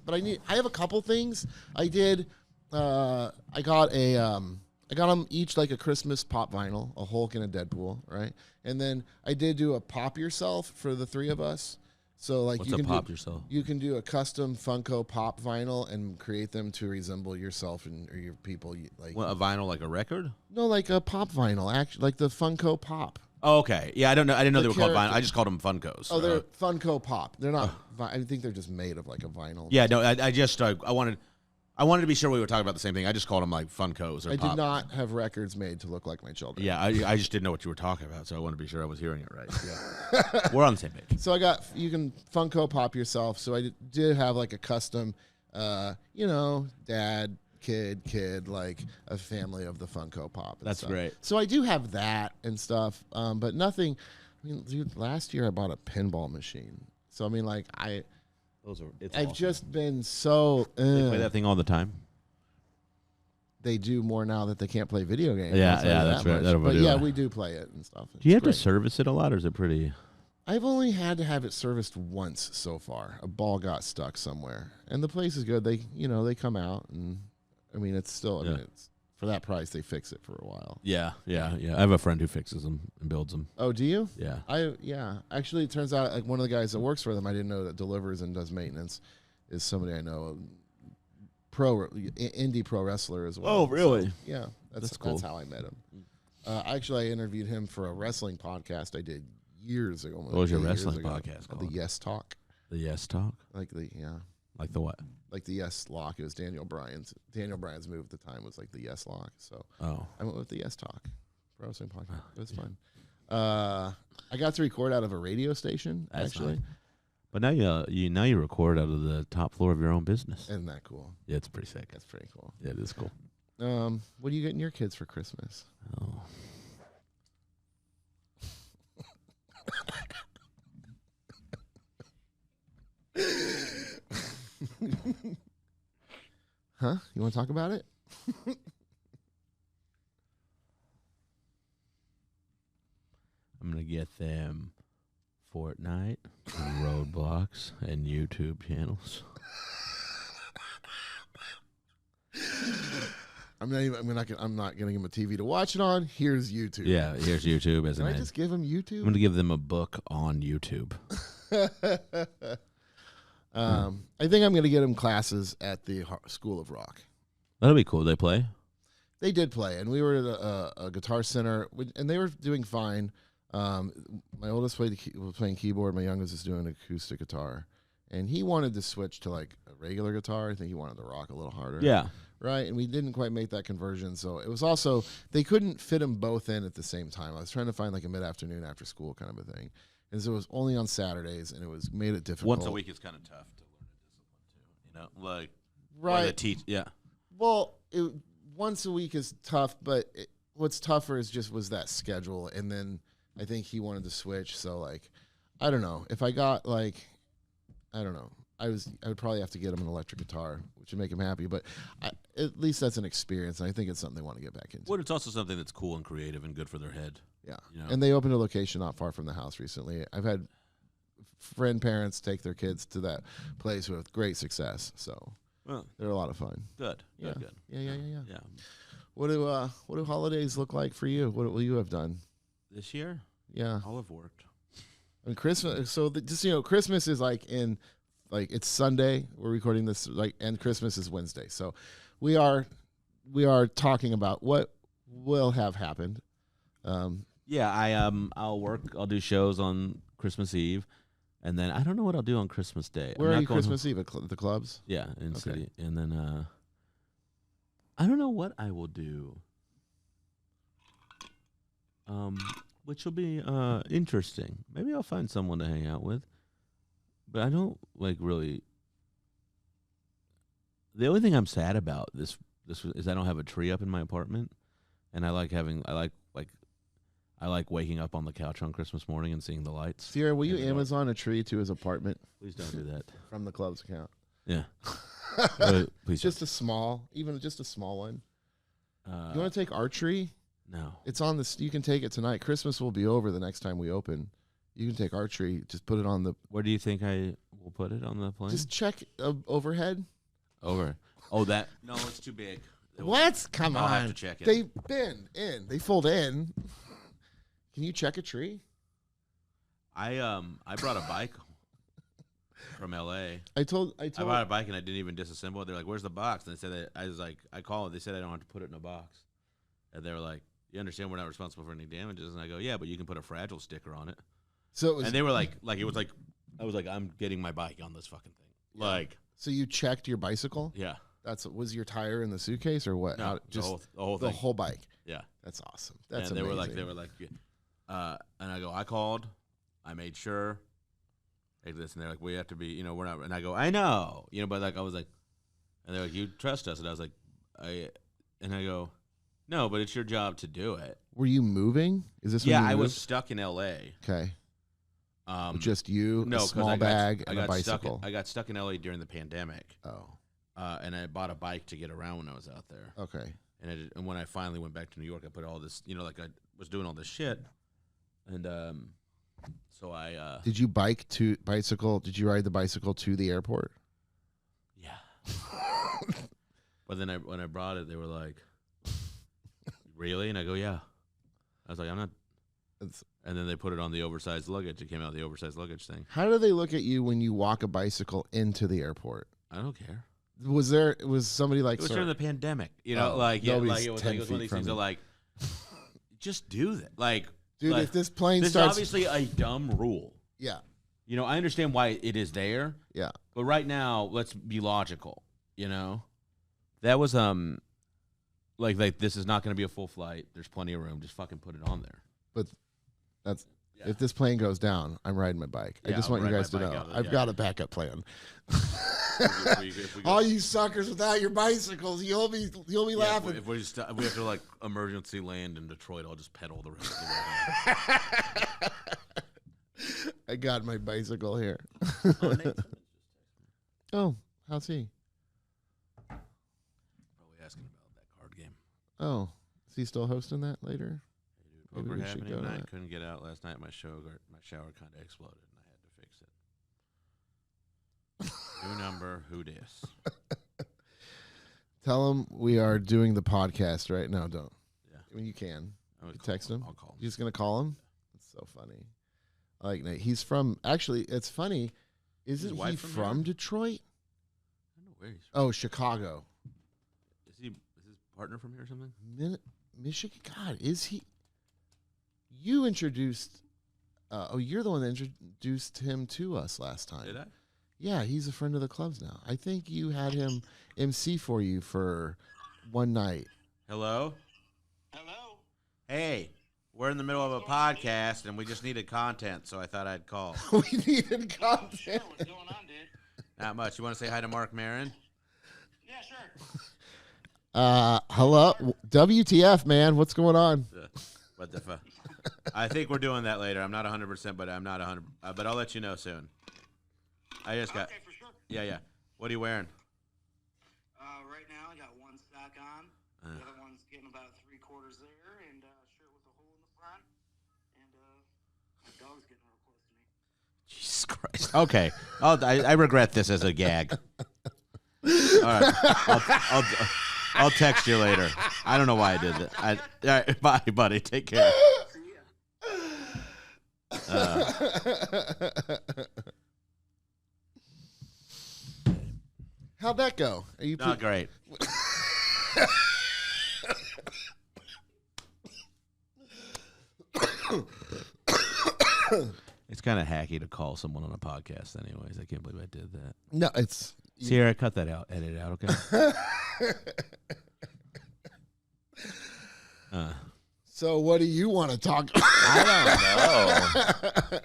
but I have a couple things. I did. I got them each like a Christmas pop vinyl, a Hulk and a Deadpool, right? And then I did do a pop yourself for the three of us. So like yourself? You can do a custom Funko Pop vinyl and create them to resemble yourself or your people. Like what, a vinyl, like a record? No, like a pop vinyl, actually, like the Funko Pop. Oh, okay. Yeah, I don't know. I didn't know they were called vinyl. I just called them Funkos. Oh, they're Funko Pop. They're not. I think they're just made of like a vinyl. Yeah, no. I wanted to be sure we were talking about the same thing. I just called them like Funkos. I did not have records made to look like my children. Yeah, I just didn't know what you were talking about, so I wanted to be sure I was hearing it right. Yeah. We're on the same page. So you can Funko Pop yourself. So I did have like a custom, dad, kid, like a family of the Funko Pop. That's stuff. great. So I do have that and stuff, but nothing. I mean, dude, last year I bought a pinball machine. So I mean, like I've awesome. Just been so. They play that thing all the time. They do more now that they can't play video games. Yeah, that's right. But yeah, we do play it and stuff. Do you have to service it a lot, or is it pretty? I've only had to have it serviced once so far. A ball got stuck somewhere, and the place is good. They come out, and I mean, it's still. I mean, it's for that price. They fix it for a while. Yeah. I have a friend who fixes them and builds them. Oh, do you? Yeah. Actually, it turns out like one of the guys that works for them, I didn't know that delivers and does maintenance, is somebody I know. Indie pro wrestler as well. Oh, really? So, yeah, that's cool. That's how I met him. Actually, I interviewed him for a wrestling podcast I did years ago. What was your wrestling podcast called? The Yes Talk. The Yes Talk? Like the what? Like the Yes Lock. It was Daniel Bryan's move at the time was like the Yes Lock. So I went with the Yes Talk pro wrestling podcast. It was fun. I got to record out of a radio station. That's actually. Nice. But now you record out of the top floor of your own business. Isn't that cool? Yeah, it's pretty sick. That's pretty cool. Yeah, it is cool. What are you getting your kids for Christmas? Oh. Huh? You want to talk about it? I'm going to get them Fortnite and Roadblocks and YouTube channels. I'm not getting him a TV to watch it on. Here's YouTube. Yeah, here's YouTube. Can I just give him YouTube? I'm going to give them a book on YouTube. I think I'm going to get him classes at the School of Rock. That'll be cool. They play? They did play, and we were at a guitar center, and they were doing fine. My oldest was playing keyboard. My youngest is doing acoustic guitar, and he wanted to switch to like a regular guitar. I think he wanted to rock a little harder. Yeah. Right, and we didn't quite make that conversion, so it was also they couldn't fit them both in at the same time. I was trying to find like a mid-afternoon after school kind of a thing, and so it was only on Saturdays, and it was made it difficult. Once a week is kind of tough to learn a discipline too, like right. To teach, yeah. Well, once a week is tough, but what's tougher was that schedule, and then I think he wanted to switch. So like, I don't know if I got like, I don't know. I would probably have to get him an electric guitar, which would make him happy. But at least that's an experience, and I think it's something they want to get back into. Well, it's also something that's cool and creative and good for their head. Yeah, and they opened a location not far from the house recently. I've had parents take their kids to that place with great success. So they're a lot of fun. Good. Yeah. Good. Yeah. What do holidays look like for you? What will you have done this year? Yeah, I'll have worked. And Christmas. So Christmas is it's Sunday. We're recording this and Christmas is Wednesday. So we are talking about what will have happened. I'll work. I'll do shows on Christmas Eve, and then I don't know what I'll do on Christmas Day. Where are you Christmas Eve? At the clubs? Yeah, in city, and then I don't know what I will do. Which will be interesting. Maybe I'll find someone to hang out with. But I don't really. The only thing I'm sad about this is I don't have a tree up in my apartment, and I like waking up on the couch on Christmas morning and seeing the lights. Sierra, will you Amazon a tree to his apartment? Please don't do that. From the club's account. Yeah. Please. Just a small one. You want to take our tree? No. It's on this. You can take it tonight. Christmas will be over the next time we open. You can take our tree. Just put it on the. Where do you think I will put it on the plane? Just check overhead. Over. Oh, that no, it's too big. What? Come on. I'll have to check it. They bend in. They fold in. Can you check a tree? I brought a bike from L.A. I brought a bike and I didn't even disassemble it. They're like, "Where's the box?" And they said that I was like, I called. They said I don't have to put it in a box. And they were like, "You understand we're not responsible for any damages?" And I go, "Yeah, but you can put a fragile sticker on it." So it was, and they were like it was like I was like, "I'm getting my bike on this fucking thing." Yeah. Like, so you checked your bicycle? Yeah. Was your tire in the suitcase or what? No, just the whole bike. Yeah, that's awesome. That's and amazing. they were like, and I go, I called, I made sure, like this, and they're like, we have to be, we're not, and I go, I know, but like I was like, and they're like, you trust us, and I was like, I go, no, but it's your job to do it. Were you moving? Is this? Yeah, I was stuck in L.A. Okay. Just you, a small bag, and a bicycle. I got stuck in L.A. during the pandemic. Oh. And I bought a bike to get around when I was out there. Okay. And when I finally went back to New York, I put all this, like I was doing all this shit. And so I... Did you bicycle? Did you ride the bicycle to the airport? Yeah. But then when I brought it, they were like, really? And I go, yeah. I was like, I'm not... And then they put it on the oversized luggage. It came out the oversized luggage thing. How do they look at you when you walk a bicycle into the airport? I don't care. Was somebody like? It was during the pandemic, it was one of these things that like, just do that. Like, dude, if this plane this starts, is obviously a dumb rule. Yeah. I understand why it is there. Yeah. But right now, let's be logical. That was like this is not going to be a full flight. There's plenty of room. Just fucking put it on there. But that's. Yeah. If this plane goes down, I'm riding my bike. I just want you guys to know I've got a backup plan. All you suckers without your bicycles, you'll be laughing. If we have to like emergency land in Detroit, I'll just pedal the rest of the way. I got my bicycle here. Oh, how's he? Probably asking about that card game. Oh, is he still hosting that later? Poker happening tonight. Couldn't get out last night. My shower kind of exploded, and I had to fix it. New number. Who dis? Tell him we are doing the podcast right now. Don't. Yeah. When you can. Text him. I'll call him. You're just gonna call him? That's so funny. I like Nate. He's from. Actually, it's funny. Isn't he from Detroit? I don't know where he's from. Oh, Chicago. Is his partner from here or something? Michigan. God, is he? You introduced. You're the one that introduced him to us last time. Did I? Yeah, he's a friend of the club's now. I think you had him MC for you for one night. Hello? Hello? Hey, we're in the middle of a podcast, and we just needed content, so I thought I'd call. We needed content. Sure, what's going on, dude? Not much. You want to say hi to Mark Maron? Yeah, sure. Hello? WTF, man? What's going on? What the fuck? I think we're doing that later. I'm not 100%, but I'm not 100. But I'll let you know soon. I just got. Okay, for sure. Yeah. What are you wearing? Right now, I got one sock on. The other one's getting about 3/4 there, and a shirt with a hole in the front. And my dog's getting real close to me. Jesus Christ. Okay. I regret this as a gag. All right. I'll text you later. I don't know why I did that. All right, bye, buddy. Take care. How'd that go? Are you not great. It's kind of hacky to call someone on a podcast anyways. I can't believe I did that. No, it's... Sierra, cut that out. Edit it out, okay? So what do you want to talk about? I don't know.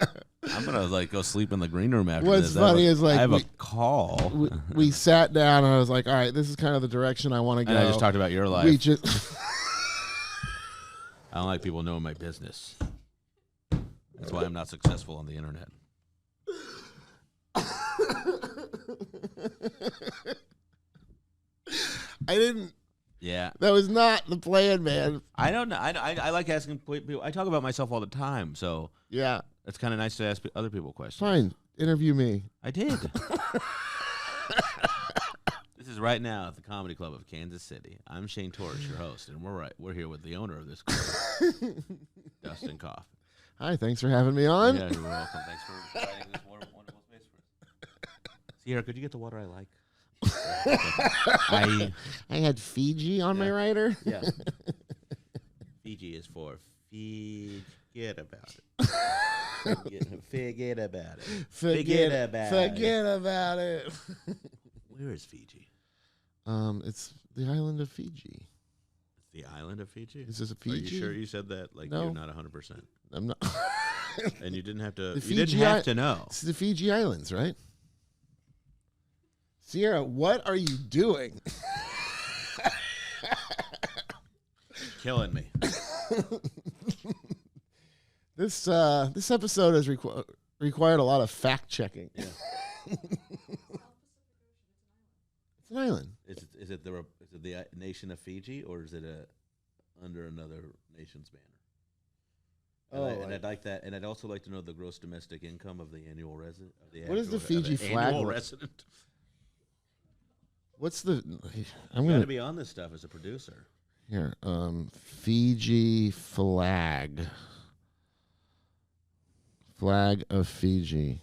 I'm going to go sleep in the green room after What's this. Funny is I have a call. We sat down and I was like, all right, this is kind of the direction I want to go. And I just talked about your life. We just... I don't like people knowing my business. That's why I'm not successful on the internet. I didn't. Yeah. That was not the plan, man. I don't know. I like asking people. I talk about myself all the time. So yeah. It's kind of nice to ask other people questions. Fine. Interview me. I did. This is right now at the Comedy Club of Kansas City. I'm Shane Torres, your host, and we're here with the owner of this club, Dustin Kaufman. Hi, thanks for having me on. Yeah, you're welcome. Thanks for providing this wonderful space for us. Sierra, could you get the water I like? I had Fiji on my rider. Yeah. Fiji is for forget about it. Forget about it. Forget about it. Where is Fiji? It's the island of Fiji. The island of Fiji? Is this a Fiji? Are you sure you said that like No. you're not 100%? I'm not. And you didn't have to. The You didn't have to know. It's the Fiji Islands, right? Sierra, what are you doing? Killing me. This episode has required a lot of fact checking. Yeah. It's an island. Is it the nation of Fiji, or is it under another nation's banner? And I'd like that, and I'd also like to know the gross domestic income of the annual resident. What is the Fiji flag? Annual resident. What's the? I'm You got gonna to be on this stuff as a producer. here. Fiji flag. Flag of Fiji.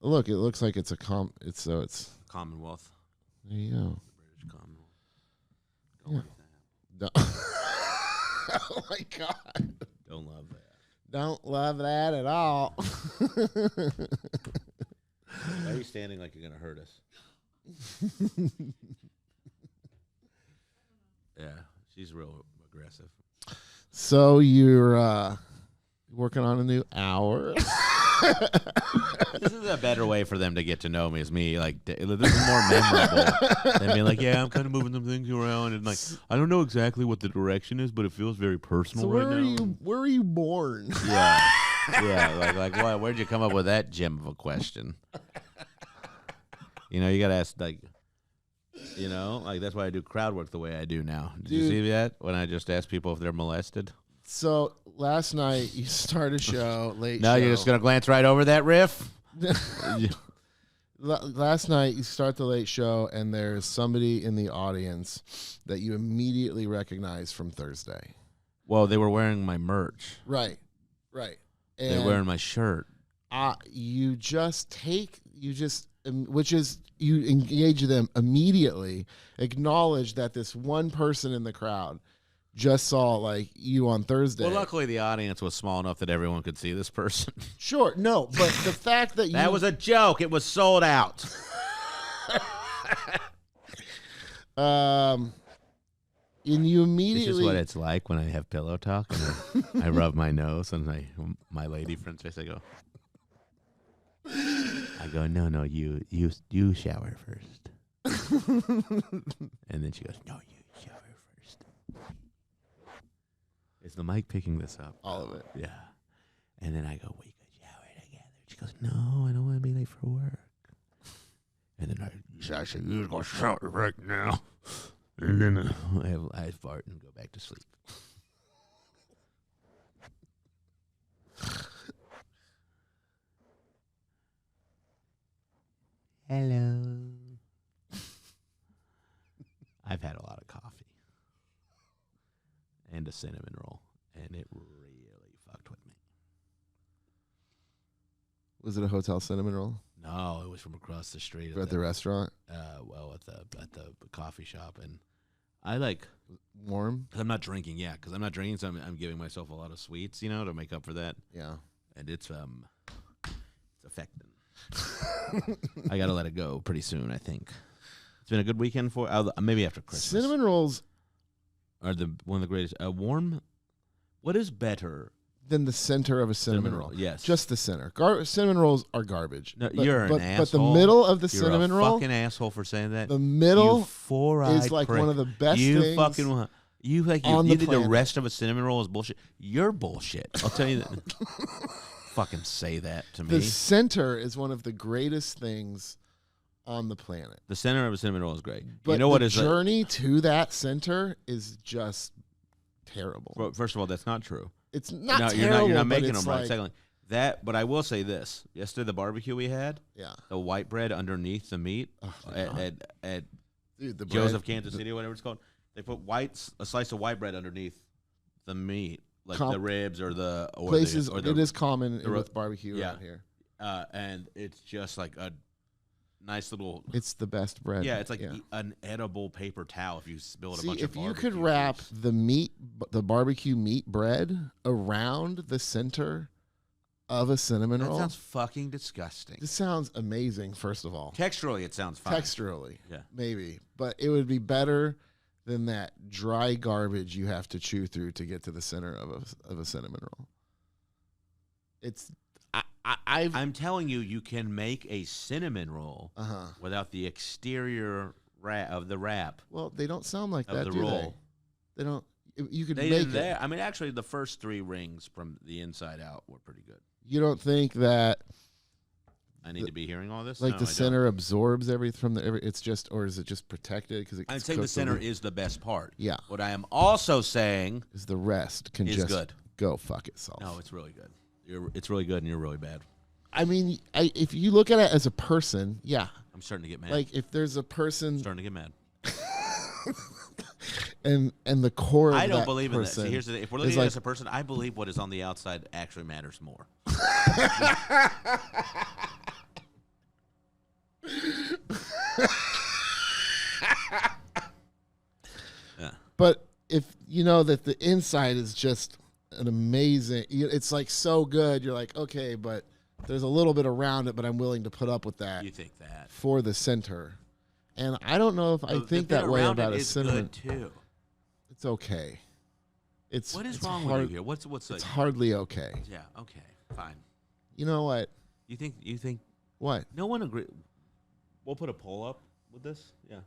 Look, it looks like it's a it's Commonwealth. there you go. British Commonwealth. Yeah. Don't like that. Oh my God. Don't love that. Don't love that at all. Why are you standing like you're gonna hurt us? Yeah, she's real aggressive. So you're working on a new hour. This is a better way for them to get to know me as me. Like, this is more memorable than being like, yeah, I'm kind of moving some things around, and like, I don't know exactly what the direction is, but it feels very personal So right now. where are you born? Yeah, yeah. Like, why? Where'd you come up with that gem of a question? You know, you gotta ask like. You know, like that's why I do crowd work the way I do now. Did you see that when I just ask people if they're molested? So last night you start a show late. Now you're just gonna glance right over that riff. Last night you start the late show and there's somebody in the audience that you immediately recognize from Thursday. Well, they were wearing my merch. Right. They're wearing my shirt. You engage them immediately, acknowledge that this one person in the crowd just saw like you on Thursday. Well, luckily the audience was small enough that everyone could see this person. Sure, no, but the fact that That was a joke. It was sold out. and you This immediately is what it's like when I have pillow talk and I rub my nose on my lady friend's face. I go, no, you shower first. And then she goes, no, you shower first. Is the mic picking this up? all of it. Yeah. And then I go, we could shower together. She goes, no, I don't want to be late for work. And then I said, you're going to shower right now. And then I fart and go back to sleep. Hello. I've had a lot of coffee and a cinnamon roll, and it really fucked with me. Was it a hotel cinnamon roll? No, it was from across the street At the restaurant? Well, at the coffee shop, and I like Warm? because I'm not drinking. Yeah, because I'm not drinking, so I'm giving myself a lot of sweets, you know, to make up for that, Yeah. and it's affecting. I gotta let it go pretty soon. I think it's been a good weekend for maybe after Christmas. Cinnamon rolls are one of the greatest. Warm. What is better than the center of a cinnamon roll? Yes, Just the center. Cinnamon rolls are garbage. No, you're an asshole. But the middle of the you're cinnamon a roll, fucking asshole for saying that. the middle you four-eyed is like prick. one of the best you things fucking you think on you the think the planet. rest of a cinnamon roll is bullshit. You're bullshit. I'll tell you that. Fucking say that to me. The center is one of the greatest things on the planet. The center of a cinnamon roll is great. But you know what the is journey to that center is just terrible. First of all, that's not true. It's not No, terrible. you're not making but them right. it's Secondly, But I will say this. Yesterday, the barbecue we had, the white bread underneath the meat at Dude, the Joe's bread, of Kansas City, whatever it's called, they put a slice of white bread underneath the meat, like the ribs or the places. Or the, it is common with barbecue around here. And it's just like a nice little. It's the best bread. Yeah, it's like an edible paper towel if you spill it a bunch of barbecue. If you could wrap the barbecue meat bread around the center of a cinnamon roll. That sounds fucking disgusting. This sounds amazing, first of all. Texturally, it sounds fine. Texturally, maybe. But it would be better than that dry garbage you have to chew through to get to the center of a cinnamon roll. I'm telling you, you can make a cinnamon roll without the exterior of the wrap. Well, they don't sound like that, do roll. They don't. You could they make did it. I mean, actually, the first 3 rings from the inside out were pretty good. You don't think that I need to be hearing all this? Like no, the center absorbs everything from the. It's just, or is it just protected because it? I'd say the center is the best part. Yeah. What I am also saying is the rest can is just good. Go fuck itself. No, it's really good. It's really good, and you're really bad. I mean, if you look at it as a person, I'm starting to get mad. Like if there's a person, I'm starting to get mad. and the core of I don't that believe in that. person See, here's the thing. If we're looking at it as a person, I believe what is on the outside actually matters more. But if you know that the inside is just an amazing, it's like so good, you're like, okay, but there's a little bit around it, but I'm willing to put up with that. You think that for the center. And I don't know if I think that way about a cinnamon. Good too. It's okay. What is wrong with you here? What's it's hardly okay. Yeah. Okay. Fine. You know what? You think what? No one agree. We'll put a poll up with this. Yeah.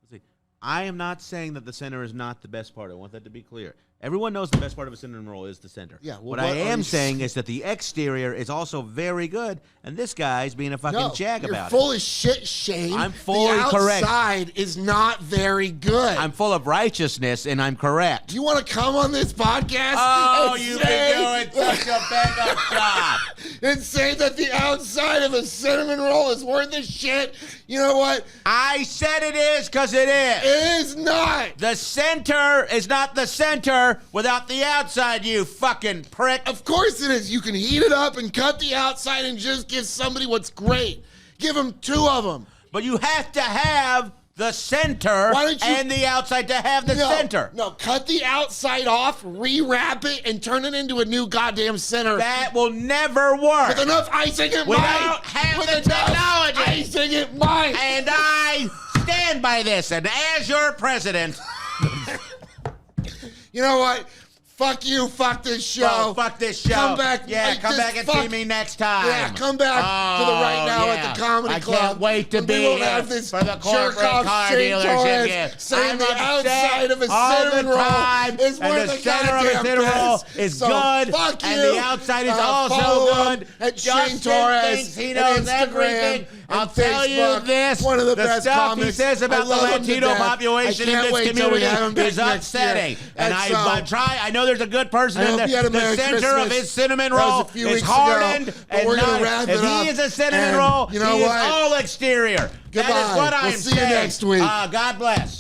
Let's see. I am not saying that the center is not the best part. I want that to be clear. Everyone knows the best part of a cinnamon roll is the center. Yeah. Well, what I am saying is that the exterior is also very good, and this guy's being a fucking jag about it. You're full of shit, Shane. I'm fully correct. The outside is not very good. I'm full of righteousness, and I'm correct. You want to come on this podcast? Oh, you've been doing such a bang-up job. And say that the outside of a cinnamon roll is worth of shit? You know what? I said it is because it is. It is not. The center is not the center without the outside, you fucking prick. Of course it is. You can heat it up and cut the outside and just give somebody what's great. Give them 2 of them. But you have to have the center and the outside to have the center. No, cut the outside off, rewrap it, and turn it into a new goddamn center. That will never work. With enough icing, it might. Without having the technology. Icing, it might. And I stand by this. And as your president... You know what? Fuck you. Fuck this show. Well, fuck this show. Come back. Yeah, come back and see me next time. Yeah, come back to the Right Now at the Comedy Club. I can't wait to be here for the corporate car dealership. Saying the outside of a cinnamon roll is worth a goddamn roll is good, fuck you. And the outside is also good. At Shane Torres thinks he knows everything. I'll tell you this: one of the best stuff comics. he says about the Latino population in this community is upsetting. And I know there's a good person in there. The center of his cinnamon roll is hardened, and if he is a cinnamon roll, he is all exterior. Goodbye. That is what I'm saying. See you next week. God bless.